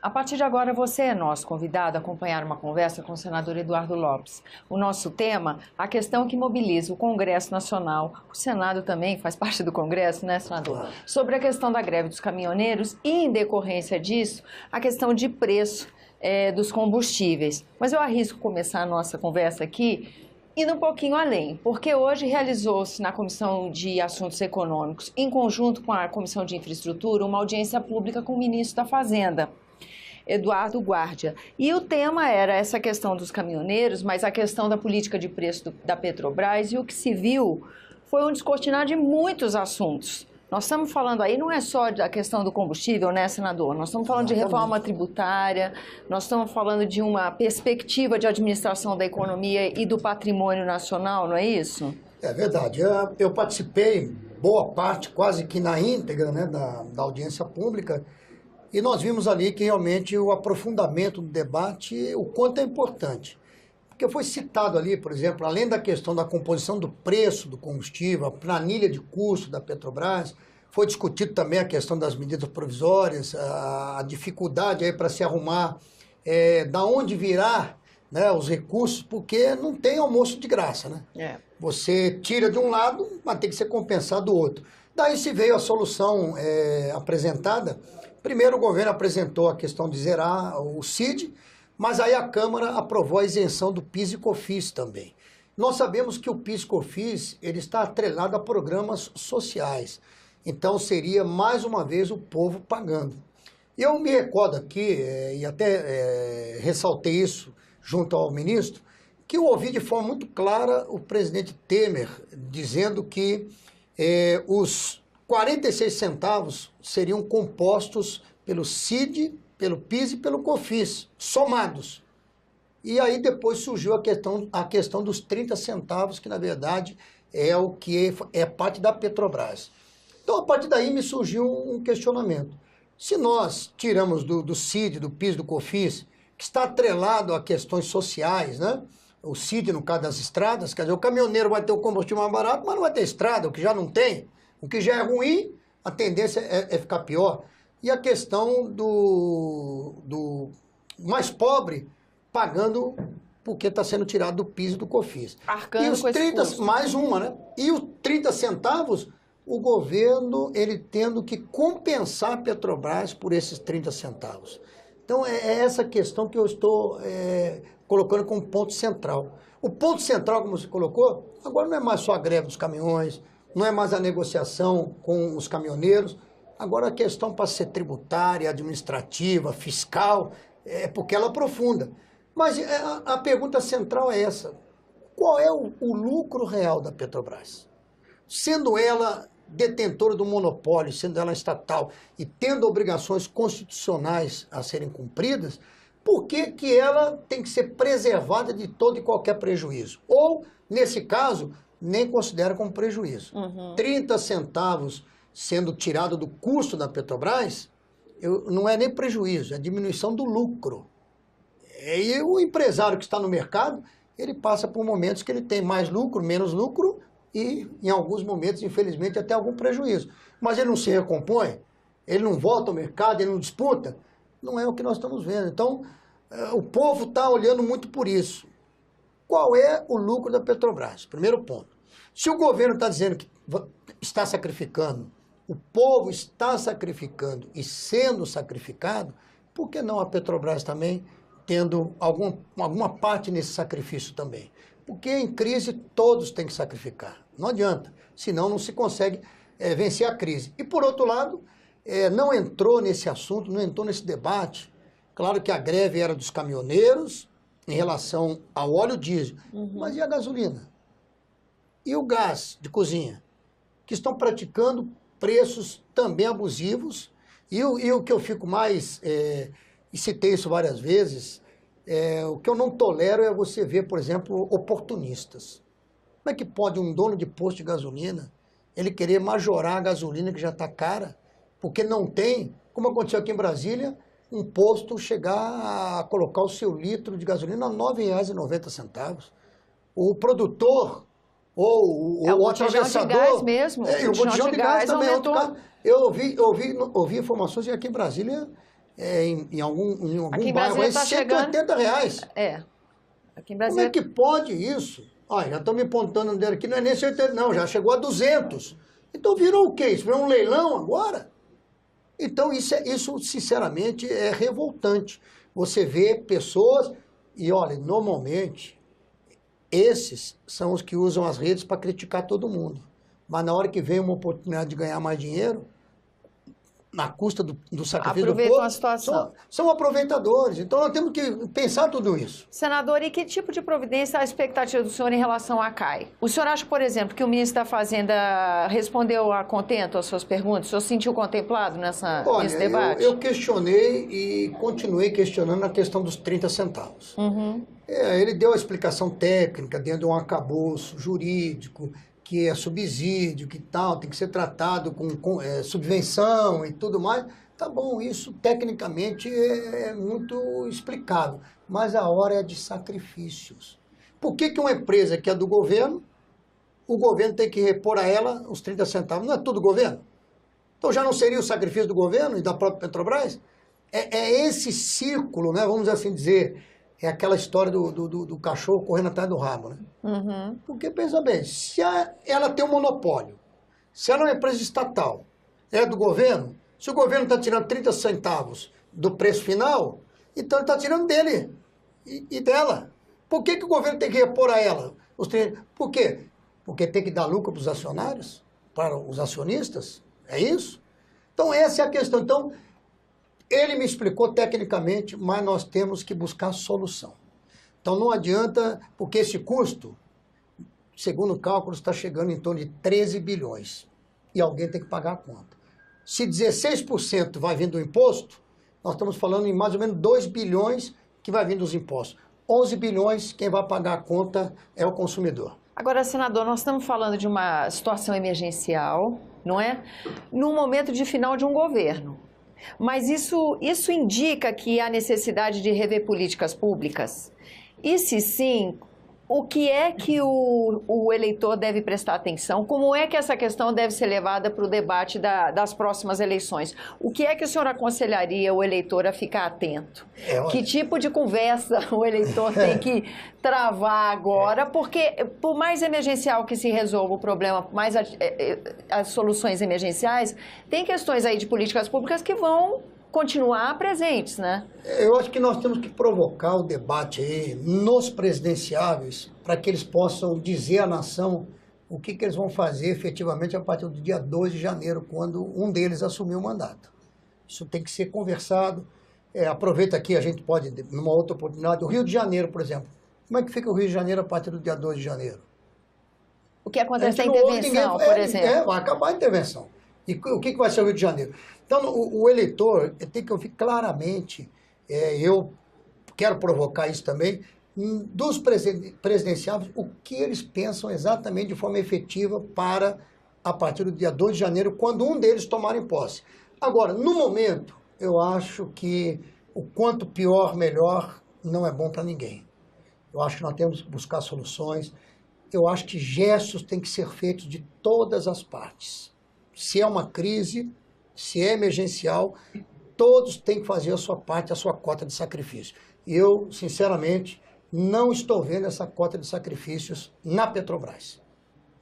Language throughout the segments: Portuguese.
A partir de agora, você é nosso convidado a acompanhar uma conversa com o senador Eduardo Lopes. O nosso tema, a questão que mobiliza o Congresso Nacional, o Senado também faz parte do Congresso, né, senador? Sobre a questão da greve dos caminhoneiros e, em decorrência disso, a questão de preço dos combustíveis. Mas eu arrisco começar a nossa conversa aqui indo um pouquinho além, porque hoje realizou-se na Comissão de Assuntos Econômicos, em conjunto com a Comissão de Infraestrutura, uma audiência pública com o ministro da Fazenda, Eduardo Guardia. E o tema era essa questão dos caminhoneiros, mas a questão da política de preço da Petrobras, e o que se viu foi um descortinar de muitos assuntos. Nós estamos falando aí, não é só da questão do combustível, né, senador? Nós estamos falando de reforma tributária, nós estamos falando de uma perspectiva de administração da economia e do patrimônio nacional, não é isso? É verdade. Eu participei, boa parte, quase que na íntegra, né, da audiência pública, e nós vimos ali que realmente o aprofundamento do debate, o quanto é importante. Porque foi citado ali, por exemplo, além da questão da composição do preço do combustível, a planilha de custo da Petrobras, foi discutido também a questão das medidas provisórias, a dificuldade aí para se arrumar, da onde virá, né, os recursos, porque não tem almoço de graça, né? Você tira de um lado, mas tem que ser compensado do outro. Daí se veio a solução apresentada. Primeiro o governo apresentou a questão de zerar o CID, mas aí a Câmara aprovou a isenção do PIS e COFINS também. Nós sabemos que o PIS e COFINS ele está atrelado a programas sociais. Então seria mais uma vez o povo pagando. Eu me recordo aqui, e até ressaltei isso junto ao ministro, que eu ouvi de forma muito clara o presidente Temer dizendo que os 46 centavos seriam compostos pelo CID, pelo PIS e pelo COFINS, somados. E aí depois surgiu a questão dos 30 centavos, que na verdade é o que é parte da Petrobras. Então a partir daí me surgiu um questionamento. Se nós tiramos do CID, do PIS, do COFINS, que está atrelado a questões sociais, né? O CID no caso das estradas, quer dizer, o caminhoneiro vai ter o combustível mais barato, mas não vai ter estrada, o que já não tem. O que já é ruim, a tendência é ficar pior. E a questão do mais pobre pagando porque está sendo tirado do PIS e do COFINS. Arcando e os 30, mais uma, né? E os 30 centavos, o governo ele tendo que compensar a Petrobras por esses 30 centavos. Então é essa questão que eu estou colocando como ponto central. O ponto central, como você colocou, agora não é mais só a greve dos caminhões, não é mais a negociação com os caminhoneiros. Agora a questão para ser tributária, administrativa, fiscal, porque ela aprofunda. Mas a pergunta central é essa. Qual é o lucro real da Petrobras? Sendo ela detentora do monopólio, sendo ela estatal e tendo obrigações constitucionais a serem cumpridas, por que ela tem que ser preservada de todo e qualquer prejuízo? Ou, nesse caso, nem considera como prejuízo. 30 centavos sendo tirado do custo da Petrobras, não é nem prejuízo, é diminuição do lucro. E o empresário que está no mercado, ele passa por momentos que ele tem mais lucro, menos lucro e, em alguns momentos, infelizmente, até algum prejuízo. Mas ele não se recompõe, ele não volta ao mercado, ele não disputa. Não é o que nós estamos vendo. Então, o povo está olhando muito por isso. Qual é o lucro da Petrobras? Primeiro ponto. Se o governo está dizendo que está sacrificando, o povo está sacrificando e sendo sacrificado, por que não a Petrobras também tendo alguma parte nesse sacrifício também? Porque em crise todos têm que sacrificar. Não adianta, senão não se consegue vencer a crise. E por outro lado, não entrou nesse assunto, não entrou nesse debate. Claro que a greve era dos caminhoneiros em relação ao óleo diesel, mas e a gasolina? E o gás de cozinha? Que estão praticando preços também abusivos. E o que eu fico mais, e citei isso várias vezes, o que eu não tolero é você ver, por exemplo, oportunistas. Como é que pode um dono de posto de gasolina, ele querer majorar a gasolina que já está cara, porque não tem, como aconteceu aqui em Brasília, um posto chegar a colocar o seu litro de gasolina a R$ 9,90. O produtor ou o atravessador... de gás mesmo. O botijão de gás também é outro caso. Eu ouvi informações que aqui em Brasília em algum Aqui em bairro, Brasília é tá R$ 180. É. Aqui em Como Brasília. é que pode isso? Olha, já estão me apontando dele aqui, não é nem 180, não, já chegou a 200. Então virou o quê? Isso virou um leilão agora? Então isso sinceramente, é revoltante. Você vê pessoas, e olha, normalmente, esses são os que usam as redes para criticar todo mundo. Mas na hora que vem uma oportunidade de ganhar mais dinheiro, na custa do sacrifício do Aproveitam povo, a situação. são aproveitadores. Então nós temos que pensar tudo isso. Senador, e que tipo de providência a expectativa do senhor em relação à CAI? O senhor acha, por exemplo, que o ministro da Fazenda respondeu a contento às suas perguntas? O senhor se sentiu contemplado nesse debate? Eu questionei e continuei questionando a questão dos 30 centavos. Uhum. Ele deu a explicação técnica dentro de um arcabouço jurídico, que é subsídio, que tal, tem que ser tratado com subvenção e tudo mais. Tá bom, isso tecnicamente é muito explicado, mas a hora é de sacrifícios. Por que uma empresa que é do governo, o governo tem que repor a ela os 30 centavos? Não é tudo governo? Então já não seria o sacrifício do governo e da própria Petrobras? É esse círculo, né, vamos assim dizer, é aquela história do cachorro correndo atrás do rabo, né? Uhum. Porque, pensa bem, se ela tem um monopólio, se ela é uma empresa estatal, é do governo, se o governo está tirando 30 centavos do preço final, então ele está tirando dele e dela. Por que o governo tem que repor a ela? Por quê? Porque tem que dar lucro para os acionários, para os acionistas? É isso? Então, essa é a questão. Então, ele me explicou tecnicamente, mas nós temos que buscar solução. Então não adianta, porque esse custo, segundo cálculos, está chegando em torno de 13 bilhões. E alguém tem que pagar a conta. Se 16% vai vir do imposto, nós estamos falando em mais ou menos 2 bilhões que vai vir dos impostos. 11 bilhões, quem vai pagar a conta é o consumidor. Agora, senador, nós estamos falando de uma situação emergencial, não é? Num momento de final de um governo. Mas isso indica que há necessidade de rever políticas públicas? E se sim, o que é que o eleitor deve prestar atenção? Como é que essa questão deve ser levada para o debate das próximas eleições? O que é que o senhor aconselharia o eleitor a ficar atento? Que tipo de conversa o eleitor tem que travar agora? Porque, por mais emergencial que se resolva o problema, mais as soluções emergenciais, tem questões aí de políticas públicas que vão continuar presentes, né? Eu acho que nós temos que provocar o debate aí nos presidenciáveis para que eles possam dizer à nação o que eles vão fazer efetivamente a partir do dia 2 de janeiro, quando um deles assumir o mandato. Isso tem que ser conversado. Aproveita aqui, a gente pode, numa outra oportunidade, o Rio de Janeiro, por exemplo. Como é que fica o Rio de Janeiro a partir do dia 2 de janeiro? O que acontece na intervenção, por exemplo? Vai acabar a intervenção. E o que vai ser o Rio de Janeiro? Então, o eleitor tem que ouvir claramente, eu quero provocar isso também, dos presidenciáveis, o que eles pensam exatamente de forma efetiva para, a partir do dia 2 de janeiro, quando um deles tomarem posse. Agora, no momento, eu acho que o quanto pior, melhor, não é bom para ninguém. Eu acho que nós temos que buscar soluções. Eu acho que gestos têm que ser feitos de todas as partes. Se é uma crise, se é emergencial, todos têm que fazer a sua parte, a sua cota de sacrifício. Eu, sinceramente, não estou vendo essa cota de sacrifícios na Petrobras.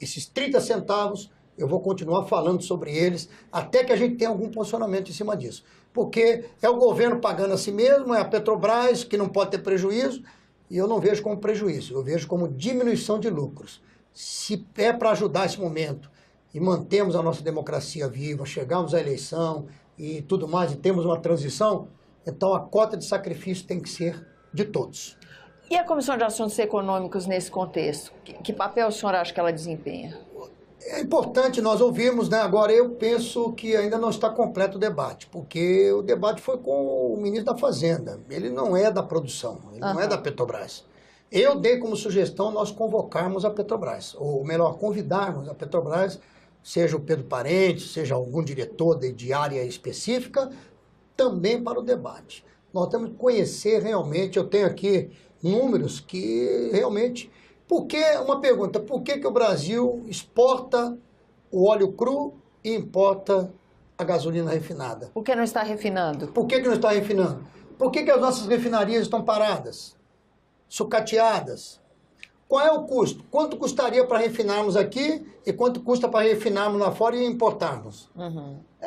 Esses 30 centavos, eu vou continuar falando sobre eles, até que a gente tenha algum posicionamento em cima disso. Porque é o governo pagando a si mesmo, é a Petrobras, que não pode ter prejuízo, e eu não vejo como prejuízo, eu vejo como diminuição de lucros. Se é para ajudar esse momento, e mantemos a nossa democracia viva, chegamos à eleição e tudo mais, e temos uma transição, então a cota de sacrifício tem que ser de todos. E a Comissão de Assuntos Econômicos nesse contexto? Que papel o senhor acha que ela desempenha? É importante nós ouvirmos, né? Agora eu penso que ainda não está completo o debate, porque o debate foi com o ministro da Fazenda, ele não é da produção, ele não é da Petrobras. Eu dei como sugestão nós convocarmos a Petrobras, ou melhor, convidarmos a Petrobras, seja o Pedro Parente, seja algum diretor de área específica, também para o debate. Nós temos que conhecer realmente, eu tenho aqui números que realmente... Uma pergunta, por que o Brasil exporta o óleo cru e importa a gasolina refinada? Por que não está refinando? Por que não está refinando? Por que as nossas refinarias estão paradas? Sucateadas? Qual é o custo? Quanto custaria para refinarmos aqui e quanto custa para refinarmos lá fora e importarmos?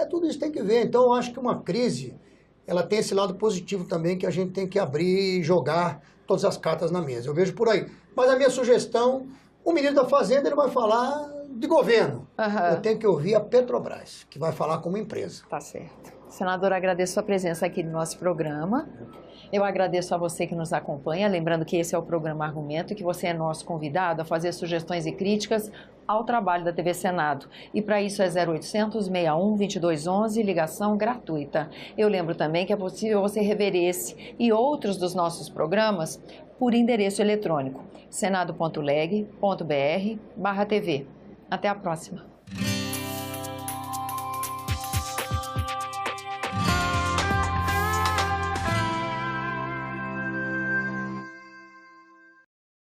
Tudo isso tem que ver. Então, eu acho que uma crise, ela tem esse lado positivo também, que a gente tem que abrir e jogar todas as cartas na mesa. Eu vejo por aí. Mas a minha sugestão, o ministro da Fazenda, ele vai falar de governo. Eu tenho que ouvir a Petrobras, que vai falar como empresa. Tá certo. Senador, agradeço a presença aqui no nosso programa. Eu agradeço a você que nos acompanha, lembrando que esse é o programa Argumento e que você é nosso convidado a fazer sugestões e críticas ao trabalho da TV Senado. E para isso é 0800 61 2211, ligação gratuita. Eu lembro também que é possível você rever esse e outros dos nossos programas por endereço eletrônico senado.leg.br/TV. Até a próxima.